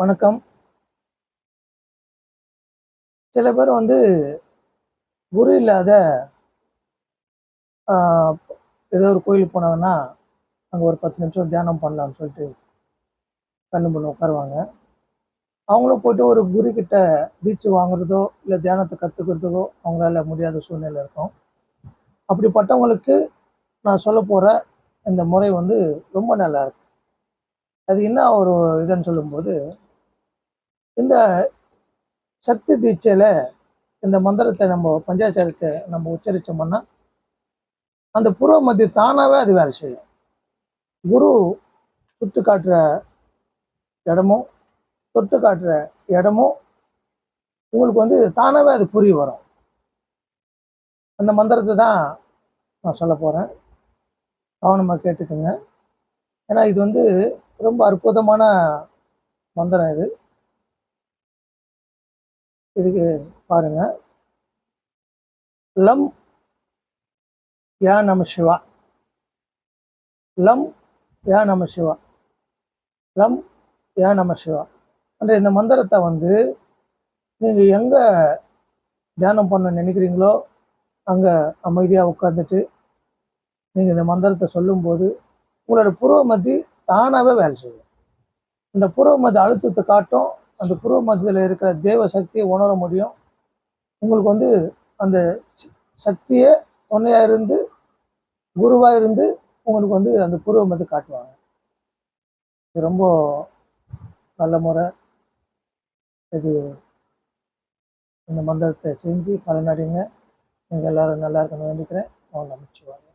வணக்கம். சில பேர் குரு இல்லாத ஆ ஏதோ ஒரு கோயிலுக்கு போனாங்கன்னா, அங்க ஒரு 10 நிமிஷம் தியானம் பண்ணலான்னு சொல்லிட்டு கண்ணு மூடி உட்காருவாங்க. அவங்களும் போயிட்டு ஒரு குரு கிட்ட தீட்சை வாங்குறதோ, இல்ல தியானத்த கத்துக்கிறதுக்கோ அவங்களால முடியாத சூழ்நிலை இருக்கும். அப்படிப்பட்டவங்களுக்கு நான் சொல்லப்போற இந்த முறை ரொம்ப நல்லா இருக்கு. அது என்ன ஒரு இதுன்னு சொல்லும்போது, இந்த சக்தி தீட்சையில இந்த மந்திரத்த பஞ்சாட்சரத்த நம்ம உச்சரிச்சோம்னா, அந்த புருவ மத்தி தானாவே அது வேலை செய்யும். குரு சுட்டு காட்டுற இடமும், தொட்டு காட்டுற இடமும் உங்களுக்கு தானாவே அது புரிய வரும். அந்த மந்திரத்த தான் நான் சொல்லப் போறேன். கவனமா கேட்டுக்கங்க. ஏன்னா இது ரொம்ப அற்புதமான மந்திரம் இது. இதுக்கு பாருங்க. லம் யா நம சிவா. லம் யா நம சிவா. லம் யா நம சிவா என்ற இந்த மந்திரத்த நீங்க எங்க தியானம் பண்ண நினைக்கிறீங்களோ, அங்க அமைதியா உட்கார்ந்துட்டு, நீங்க இந்த மந்திரத்த சொல்லும்போது, உங்களோட புருவ மத்தி தானாவே வேலை செய்யும். இந்த புருவ மத்தி அழுத்தத்த காட்டும். அந்த புருவ மத்தியில இருக்கிற தெய்வ சக்திய உணர முடியும். உங்களுக்கு அந்த சக்தியே துணையா இருந்து, குருவா இருந்து உங்களுக்கு அந்த புருவ மத்தி காட்டுவாங்க. இது ரொம்ப நல்ல முறை. இது இந்த மந்திரத்த செஞ்சு பலனடைங்க. நீங்க எல்லாரும் நல்லா இருக்கணும்னு வேண்டிக்கிறேன். ஓம் நமச்சிவாய.